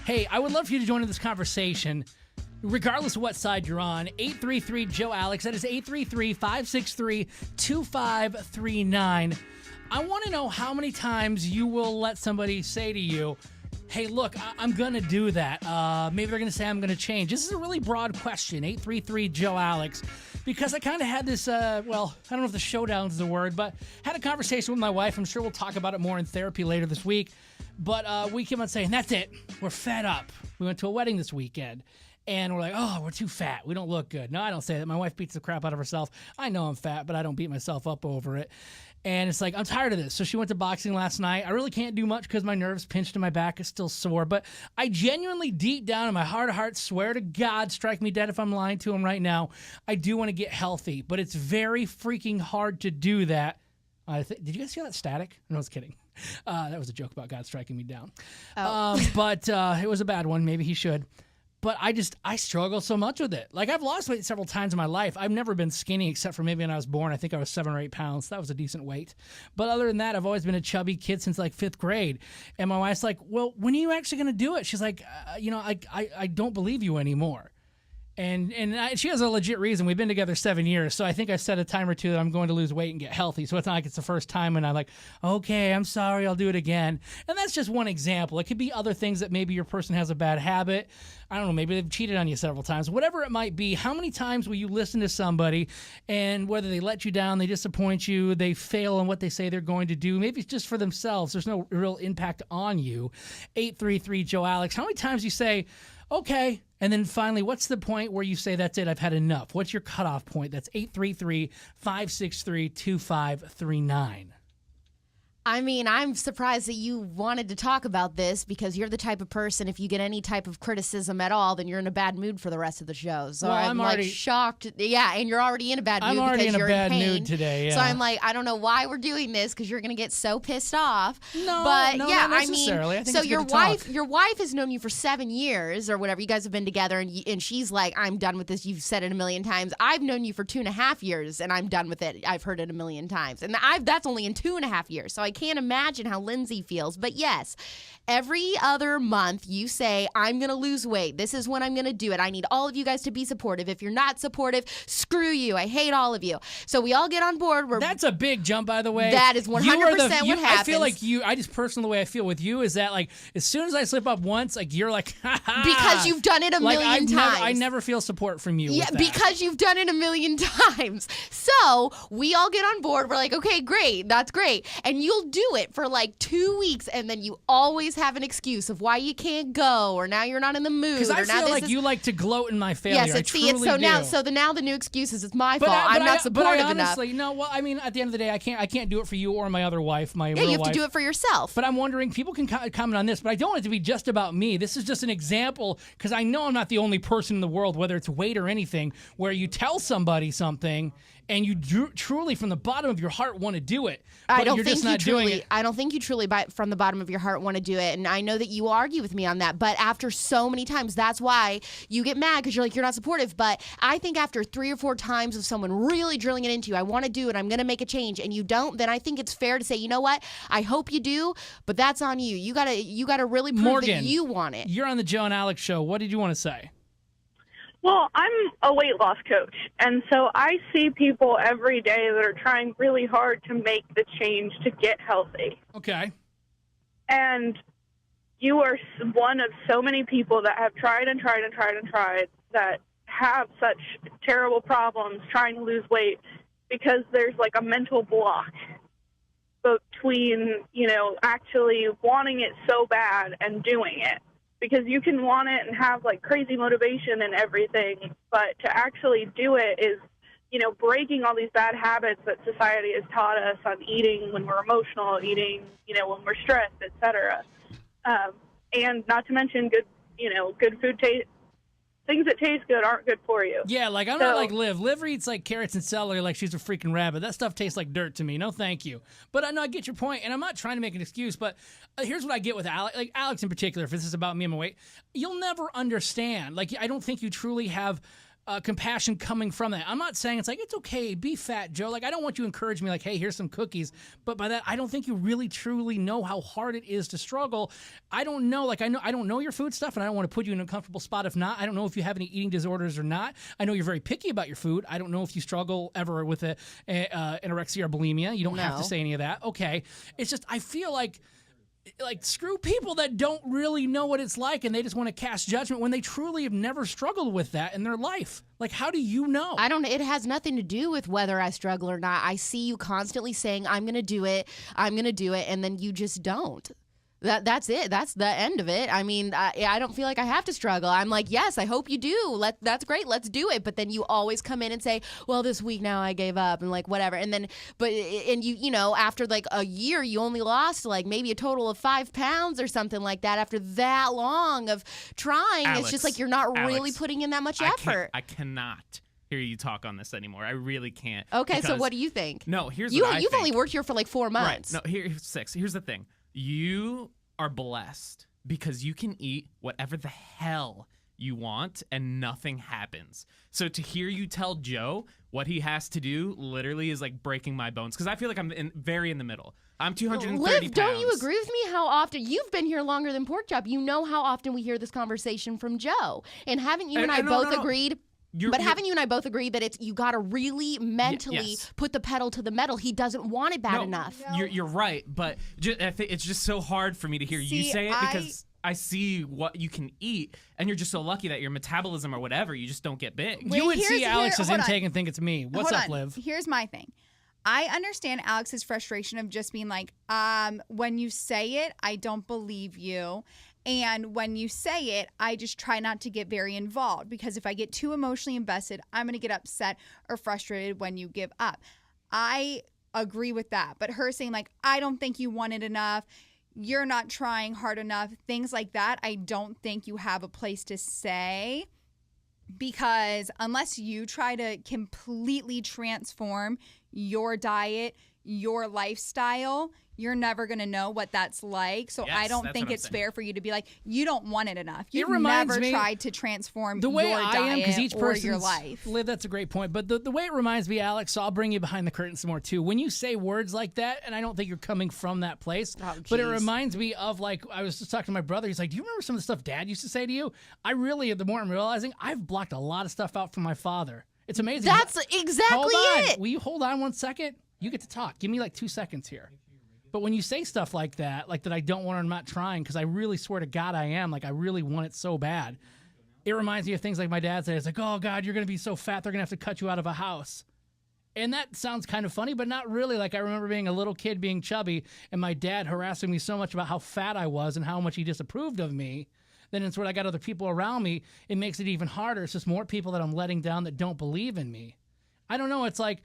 Hey, I would love for you to join in this conversation, regardless of what side you're on. 833-JOE-ALEX. That is 833-563-2539. I want to know how many times you will let somebody say to you, hey, look, I'm going to do that. Maybe they're going to say I'm going to change. This is a really broad question, 833-JOE-ALEX, because I kind of had this, I don't know if the showdown is the word, but had a conversation with my wife. I'm sure we'll talk about it more in therapy later this week. But we came on saying, that's it. We're fed up. We went to a wedding this weekend. And we're like, oh, we're too fat. We don't look good. No, I don't say that. My wife beats the crap out of herself. I know I'm fat, but I don't beat myself up over it. And it's like, I'm tired of this. So she went to boxing last night. I really can't do much because my nerves pinched in my back is still sore. But I genuinely, deep down in my heart of hearts, swear to God, strike me dead if I'm lying to him right now, I do want to get healthy. But it's very freaking hard to do that. Did you guys hear that static? No, I was kidding. That was a joke about God striking me down. But it was a bad one. Maybe he should. But I struggle so much with it. Like, I've lost weight several times in my life. I've never been skinny except for maybe when I was born. I think I was 7 or 8 pounds. That was a decent weight. But other than that, I've always been a chubby kid since like 5th grade. And my wife's like, well, when are you actually going to do it? She's like, I don't believe you anymore. And she has a legit reason. We've been together 7 years, so I think I set a time or two that I'm going to lose weight and get healthy. So it's not like it's the first time and I'm like, okay, I'm sorry, I'll do it again. And that's just one example. It could be other things that maybe your person has a bad habit. I don't know, maybe they've cheated on you several times. Whatever it might be, how many times will you listen to somebody and whether they let you down, they disappoint you, they fail on what they say they're going to do, maybe it's just for themselves. There's no real impact on you. 833-JOE-ALEX. How many times you say, okay, and then finally, what's the point where you say, that's it, I've had enough? What's your cutoff point? That's 833-563-2539. I mean, I'm surprised that you wanted to talk about this because you're the type of person, if you get any type of criticism at all, then you're in a bad mood for the rest of the show. So well, I'm like shocked. Yeah, and you're already in a bad mood I'm already because in a you're bad in pain. mood today, yeah. So I'm like, I don't know why we're doing this because you're going to get so pissed off. No, but no, yeah, not necessarily. I mean, think so it's your good to talk. your wife has known you for 7 years or whatever. You guys have been together, and she's like, I'm done with this. You've said it a million times. I've known you for 2.5 years, and I'm done with it. I've heard it a million times, and that's only in 2.5 years. So I can't imagine how Lindsay feels. But yes, every other month you say, I'm going to lose weight. This is when I'm going to do it. I need all of you guys to be supportive. If you're not supportive, screw you. I hate all of you. So we all get on board. That's a big jump, by the way. That is 100% what happens. I feel like I just personally, the way I feel with you is that, like, as soon as I slip up once, like, you're like, ha ha. Because you've done it a million times. I never feel support from you. Yeah, with that. because you've done it a million times. So we all get on board. We're like, okay, great. That's great. And you'll do it for like 2 weeks, and then you always have an excuse of why you can't go, or now you're not in the mood. Because I feel like you like to gloat in my failure. Yes, now the new excuse is it's my fault. I'm not supportive but I honestly, enough. No, well, I mean, at the end of the day, I can't do it for you or my other wife, my real wife. Yeah, you have to do it for yourself. But I'm wondering, people can comment on this, but I don't want it to be just about me. This is just an example, because I know I'm not the only person in the world, whether it's weight or anything, where you tell somebody something and you truly, from the bottom of your heart, want to do it. But I don't you're think just not doing it. I don't think you truly, from the bottom of your heart, want to do it. And I know that you argue with me on that. But after so many times, that's why you get mad, because you're like, you're not supportive. But I think after 3 or 4 times of someone really drilling it into you, I want to do it, I'm going to make a change, and you don't, then I think it's fair to say, you know what? I hope you do, but that's on you. You gotta really prove that you want it. You're on the Joe and Alex show. What did you want to say? Well, I'm a weight loss coach, and so I see people every day that are trying really hard to make the change to get healthy. Okay. And you are one of so many people that have tried and tried and tried and tried that have such terrible problems trying to lose weight because there's like a mental block between, actually wanting it so bad and doing it. Because you can want it and have like crazy motivation and everything, but to actually do it is, breaking all these bad habits that society has taught us on eating when we're emotional, eating, when we're stressed, etc. And not to mention good food taste. Things that taste good aren't good for you. Yeah, like I'm not like Liv. Liv eats like carrots and celery like she's a freaking rabbit. That stuff tastes like dirt to me. No, thank you. But I know I get your point, and I'm not trying to make an excuse. But here's what I get with Alex, like Alex in particular. If this is about me and my weight, you'll never understand. Like I don't think you truly have compassion coming from that. I'm not saying it's like, it's okay, be fat, Joe. Like, I don't want you to encourage me like, hey, here's some cookies. But by that, I don't think you really truly know how hard it is to struggle. I don't know. Like, I don't know your food stuff, and I don't want to put you in a comfortable spot if not. I don't know if you have any eating disorders or not. I know you're very picky about your food. I don't know if you struggle ever with anorexia or bulimia. You don't have to say any of that. Okay. It's just, I feel like screw people that don't really know what it's like and they just want to cast judgment when they truly have never struggled with that in their life. Like, how do you know? It has nothing to do with whether I struggle or not. I see you constantly saying, I'm going to do it, and then you just don't. That's it. That's the end of it. I mean, I don't feel like I have to struggle. I'm like, yes, I hope you do. That's great. Let's do it. But then you always come in and say, well, this week now I gave up and like whatever. And then, you know, after like a year, you only lost like maybe a total of 5 pounds or something like that. After that long of trying, Alex, it's just like you're not really putting in that much effort. I cannot hear you talk on this anymore. I really can't. Okay, so what do you think? No, here's what I You've think. only worked here for like 4 months. Right. No, here's 6. Here's the thing. You are blessed because you can eat whatever the hell you want and nothing happens. So to hear you tell Joe what he has to do literally is like breaking my bones because I feel like I'm very in the middle. I'm 230 Liv, pounds. don't you agree with me how often you've been here longer than Porkchop? You know how often we hear this conversation from Joe. And haven't you and I both agreed? Haven't you and I both agreed that you got to really mentally put the pedal to the metal? He doesn't want it bad enough. No. You're right, but I think it's just so hard for me to hear you say it because I see what you can eat, and you're just so lucky that your metabolism or whatever, you just don't get big. You would see Alex's intake and think it's me. What's up, Liv? Here's my thing. I understand Alex's frustration of just being like, when you say it, I don't believe you. And when you say it, I just try not to get very involved because if I get too emotionally invested, I'm going to get upset or frustrated when you give up. I agree with that. But her saying like, I don't think you want it enough, you're not trying hard enough, things like that, I don't think you have a place to say because unless you try to completely transform your diet, your lifestyle, you're never going to know what that's like. So I don't think it's fair for you to be like, you don't want it enough. You've never tried to transform the way your I diet am, because each or person's your life. Liv, that's a great point. But the way it reminds me, Alex, so I'll bring you behind the curtain some more too. When you say words like that, and I don't think you're coming from that place, but it reminds me of like, I was just talking to my brother. He's like, do you remember some of the stuff Dad used to say to you? The more I'm realizing, I've blocked a lot of stuff out from my father. It's amazing. That's exactly it. Will you hold on 1 second? You get to talk. Give me like 2 seconds here. But when you say stuff like that I don't want or I'm not trying, because I really swear to God I am, like I really want it so bad, it reminds me of things like my dad said. It's like, oh God, you're going to be so fat, they're going to have to cut you out of a house. And that sounds kind of funny, but not really. Like I remember being a little kid being chubby and my dad harassing me so much about how fat I was and how much he disapproved of me. Then it's when I got other people around me, it makes it even harder. It's just more people that I'm letting down that don't believe in me. I don't know. It's like,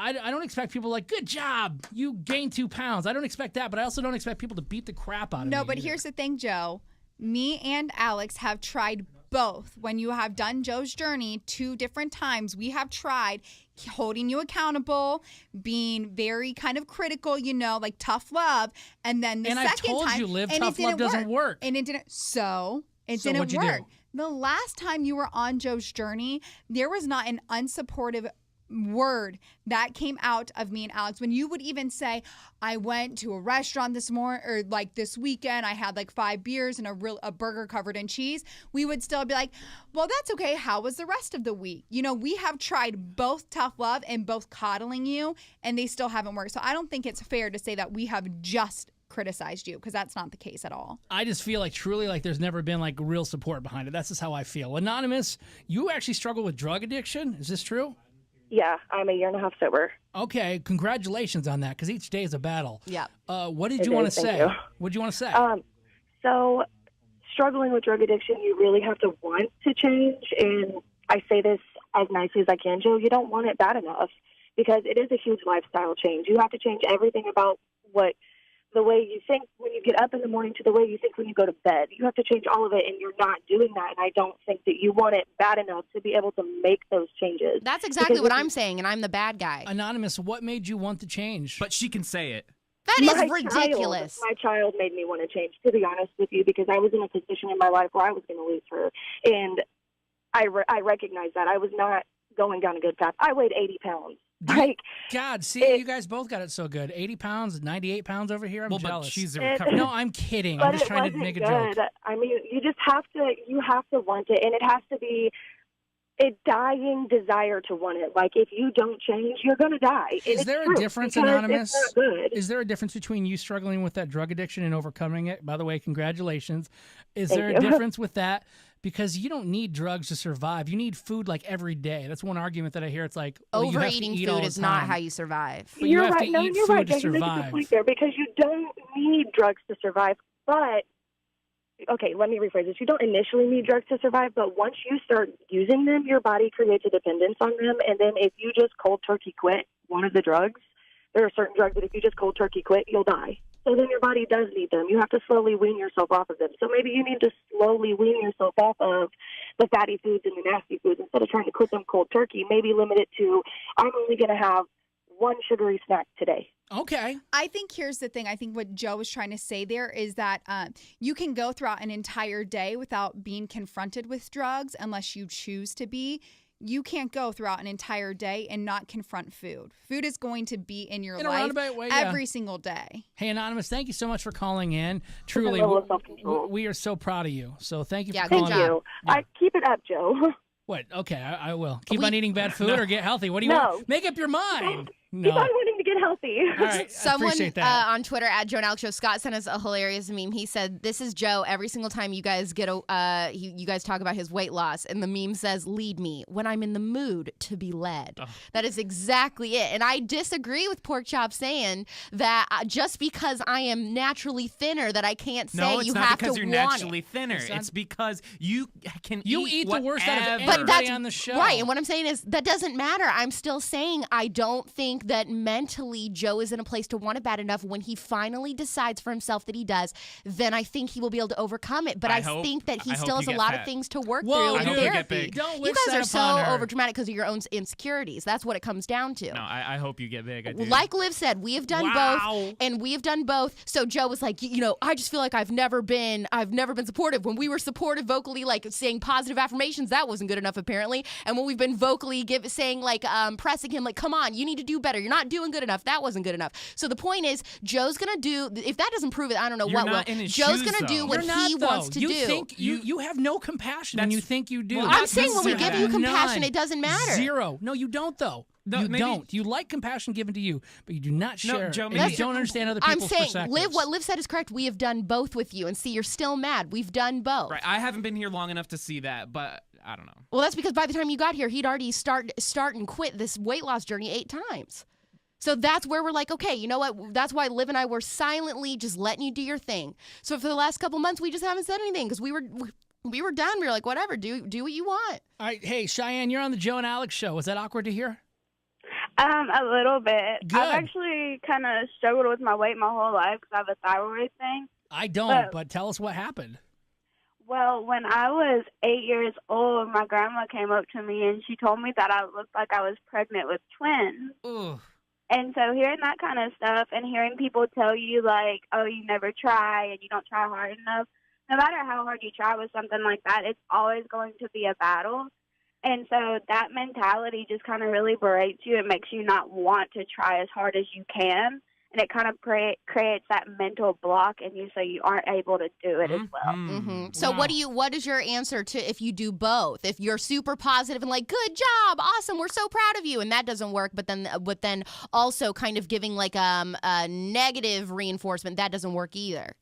I don't expect people like, good job, you gained 2 pounds. I don't expect that, but I also don't expect people to beat the crap out of me. No, but either. here's the thing, Joe. Me and Alex have tried both. When you have done Joe's journey 2 different times, we have tried holding you accountable, being very kind of critical, you know, like tough love. And then the second time. And I told you, Liv, tough love doesn't work. And it didn't. So it so didn't work. Do? The last time you were on Joe's journey, there was not an unsupportive word that came out of me and Alex when you would even say, I went to a restaurant this morning or like this weekend, I had like 5 beers and a burger covered in cheese. We would still be like, well, that's okay. How was the rest of the week? You know, we have tried both tough love and both coddling you and they still haven't worked. So I don't think it's fair to say that we have just criticized you because that's not the case at all. I just feel like truly like there's never been like real support behind it. That's just how I feel. Anonymous, you actually struggle with drug addiction. Is this true? Yeah, I'm a 1.5 years sober. Okay, congratulations on that, because each day is a battle. Yeah. What did you want to say? What did you want to say? So, struggling with drug addiction, you really have to want to change. And I say this as nicely as I can, Joe, you don't want it bad enough because it is a huge lifestyle change. You have to change everything about the way you think when you get up in the morning to the way you think when you go to bed. You have to change all of it, and you're not doing that. And I don't think that you want it bad enough to be able to make those changes. That's exactly what I'm saying, and I'm the bad guy. Anonymous, what made you want to change? But she can say it. That is ridiculous. My child made me want to change, to be honest with you, because I was in a position in my life where I was going to lose her. And I recognize that. I was not going down a good path. I weighed 80 pounds. Like, God, see, you guys both got it so good. 80 pounds, 98 pounds over here. I'm jealous. But she's a recovered. No, I'm kidding. but I'm just it trying to wasn't make a good. joke. I mean, you have to want it, and it has to be a dying desire to want it. Like, if you don't change, you're going to die. And Is it's there a true, difference, because Anonymous? It's not good. Is there a difference between you struggling with that drug addiction and overcoming it? By the way, congratulations. Is Thank there a you. difference with that? Because you don't need drugs to survive. You need food like every day. That's one argument that I hear. It's like, well, you have to Overeating eat all food the is not time. how you survive. But you You're have right. to No, eat you're food right. to Jay, you make a good survive. point there, because you don't need drugs to survive. But okay, let me rephrase this. You don't initially need drugs to survive, but once you start using them, your body creates a dependence on them. And then if you just cold turkey quit one of the drugs, there are certain drugs that if you just cold turkey quit, you'll die. So then your body does need them. You have to slowly wean yourself off of them. So maybe you need to slowly wean yourself off of the fatty foods and the nasty foods. Instead of trying to quit them cold turkey, maybe limit it to, I'm only going to have one sugary snack today. Okay. I think here's the thing. I think what Joe was trying to say there is that you can go throughout an entire day without being confronted with drugs unless you choose to be. You can't go throughout an entire day and not confront food. Food is going to be in your In a life roundabout way, yeah. every single day. Hey, Anonymous, thank you so much for calling in. Truly, level of self-control. we are so proud of you. So thank you Yeah, for good calling Thank in. you. Yeah. Keep it up, Joe. What? Okay, I will. Keep We- on eating bad food or get healthy. What do you No. want? Make up your mind. Keep No. on wanting to get healthy. All right, I Someone appreciate that. on Twitter at Joe and Alex Show, Scott sent us a hilarious meme. He said, "This is Joe. Every single time you guys get you guys talk about his weight loss, and the meme says, "Lead me when I'm in the mood to be led." That is exactly it. And I disagree with Porkchop saying that just because I am naturally thinner, that I can't say No, it's you not have because to you're want naturally it. thinner. It's not- It's because you can You eat the worst out of whatever. everybody But that's on the show. right. And what I'm saying is that doesn't matter. I'm still saying I don't think that mentally Joe is in a place to want it bad enough. When he finally decides for himself that he does, then I think he will be able to overcome it. But I think that he I still hope has you a get lot fat. of things to work Whoa, through in I hope you get therapy. big. Don't You wish guys that are so upon her. overdramatic because of your own insecurities. That's what it comes down to. No, I hope you get big. I do. Like Liv said, we have done Wow. both, and we have done both. So Joe was like, I just feel like I've never been supportive. When we were supportive vocally, like saying positive affirmations, that wasn't good enough apparently. And when we've been vocally saying like pressing him, like, come on, you need to do better. You're not doing good enough. That wasn't good enough. So the point is, Joe's gonna do. If that doesn't prove it, I don't know You're what not will. in his Joe's shoes, gonna do though. what You're not, he though. wants to you do. Think you have no compassion when you think you do. well, I'm not saying when we give you necessarily. compassion, None. it doesn't matter. Zero. No, you don't, though. No, you maybe- don't. You like compassion given to you, but you do not No, share. Joe, and maybe- you don't understand other I'm people's saying, perspectives. what Liv said is correct. We have done both with you, and see, you're still mad. We've done both. Right. I haven't been here long enough to see that, but I don't know. Well, that's because by the time you got here, he'd already start and quit this weight loss journey 8 times. So that's where we're like, okay, you know what? That's why Liv and I were silently just letting you do your thing. So for the last couple months, we just haven't said anything because we were done. We were like, whatever, do what you want. All right, hey, Cheyenne, you're on the Joe and Alex show. Was that awkward to hear? A little bit. Good. I've actually kind of struggled with my weight my whole life because I have a thyroid thing. I don't, but tell us what happened. Well, when I was 8 years old, my grandma came up to me and she told me that I looked like I was pregnant with twins. Ugh. And so hearing that kind of stuff and hearing people tell you, like, oh, you never try and you don't try hard enough, no matter how hard you try with something like that, it's always going to be a battle. And so that mentality just kind of really berates you. It makes you not want to try as hard as you can. And it kind of creates that mental block in you so you aren't able to do it as well. Mm-hmm. So Wow. what is your answer to if you do both? If you're super positive and like, good job, awesome, we're so proud of you, and that doesn't work, but then also kind of giving like a negative reinforcement, that doesn't work either.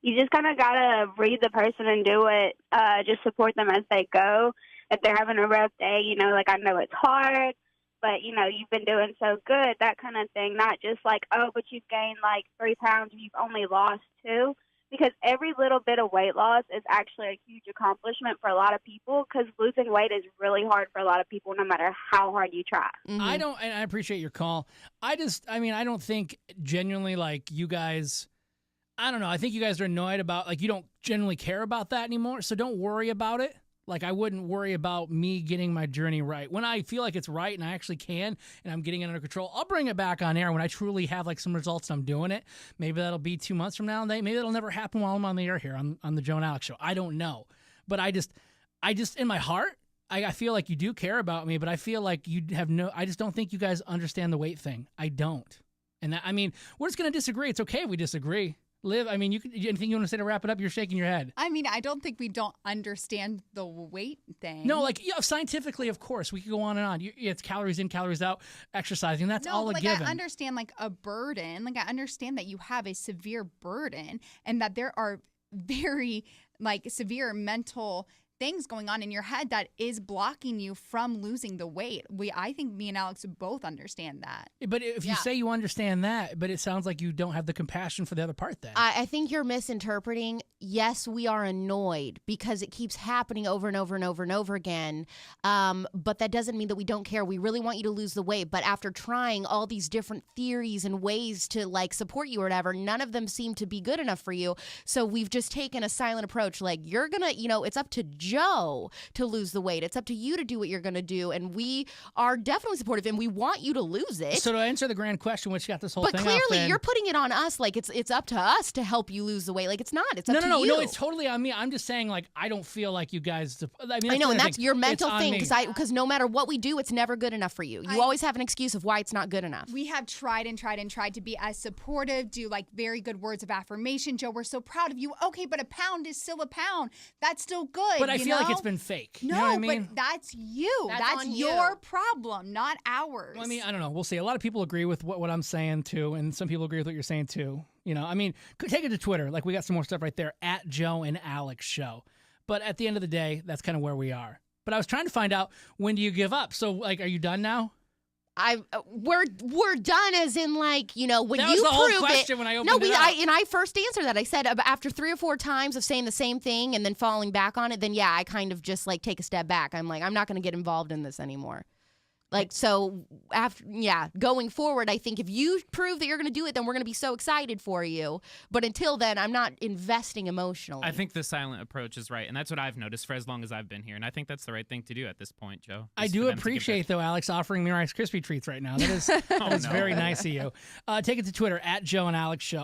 You just kind of got to read the person and do it. Just support them as they go. If they're having a rough day, like, I know it's hard, but, you've been doing so good, that kind of thing. Not just like, oh, but you've gained like 3 pounds and you've only lost 2. Because every little bit of weight loss is actually a huge accomplishment for a lot of people, because losing weight is really hard for a lot of people no matter how hard you try. Mm-hmm. I don't, and I appreciate your call. I don't think genuinely like you guys, I don't know. I think you guys are annoyed about, like, you don't genuinely care about that anymore. So don't worry about it. Like, I wouldn't worry about me getting my journey right. When I feel like it's right and I actually can and I'm getting it under control, I'll bring it back on air when I truly have, like, some results and I'm doing it. Maybe that'll be 2 months from now. Maybe that'll never happen while I'm on the air here on the Joe and Alex show. I don't know. But I just, in my heart, I feel like you do care about me, but I feel like you have I just don't think you guys understand the weight thing. I don't. And that, I mean, we're just going to disagree. It's okay if we disagree. Liv, I mean, anything you want to say to wrap it up? You're shaking your head. I mean, I don't think we don't understand the weight thing. No, like, yeah, scientifically, of course, we could go on and on. It's calories in, calories out, exercising. That's all a given. I understand like a burden. Like I understand that you have a severe burden and that there are very like severe mental things going on in your head that is blocking you from losing the weight. I think me and Alex both understand that. But if you say you understand that, but it sounds like you don't have the compassion for the other part then. I think you're misinterpreting. Yes, we are annoyed because it keeps happening over and over and over and over again. But that doesn't mean that we don't care. We really want you to lose the weight. But after trying all these different theories and ways to like support you or whatever, none of them seem to be good enough for you. So we've just taken a silent approach. Like you're going to, it's up to Joe to lose the weight. It's up to you to do what you're going to do. And we are definitely supportive and we want you to lose it. So to answer the grand question, which got this whole but thing clearly off, then, you're putting it on us. Like it's up to us to help you lose the weight. Like it's not. It's up to you. No, it's totally on me. I'm just saying, like, I don't feel like you guys. I mean, I know, and that's thing. your mental It's thing on me. because no matter what we do, it's never good enough for you. You always have an excuse of why it's not good enough. We have tried to be as supportive, do like very good words of affirmation. Joe, we're so proud of you. Okay, but a pound is still a pound. That's still good. But I feel like it's been fake. No, you know what I mean? but that's you. That's on your you. problem, not ours. Well, I mean, I don't know. We'll see. A lot of people agree with what I'm saying too, and some people agree with what you're saying too. You know, I mean, take it to Twitter. Like we got some more stuff right there at Joe and Alex Show. But at the end of the day, that's kind of where we are. But I was trying to find out, when do you give up? So, like, are you done now? We're done, as in like, when that you was the whole prove question it. when I opened No, it up. I first answered that. I said after 3 or 4 times of saying the same thing and then falling back on it, then yeah, I kind of just like take a step back. I'm like, I'm not going to get involved in this anymore. Like, so going forward, I think if you prove that you're going to do it, then we're going to be so excited for you. But until then, I'm not investing emotionally. I think the silent approach is right, and that's what I've noticed for as long as I've been here, and I think that's the right thing to do at this point, Joe. I do appreciate, though, Alex offering me Rice Krispie treats right now. That is, that is very nice of you. Take it to Twitter at Joe and Alex Show.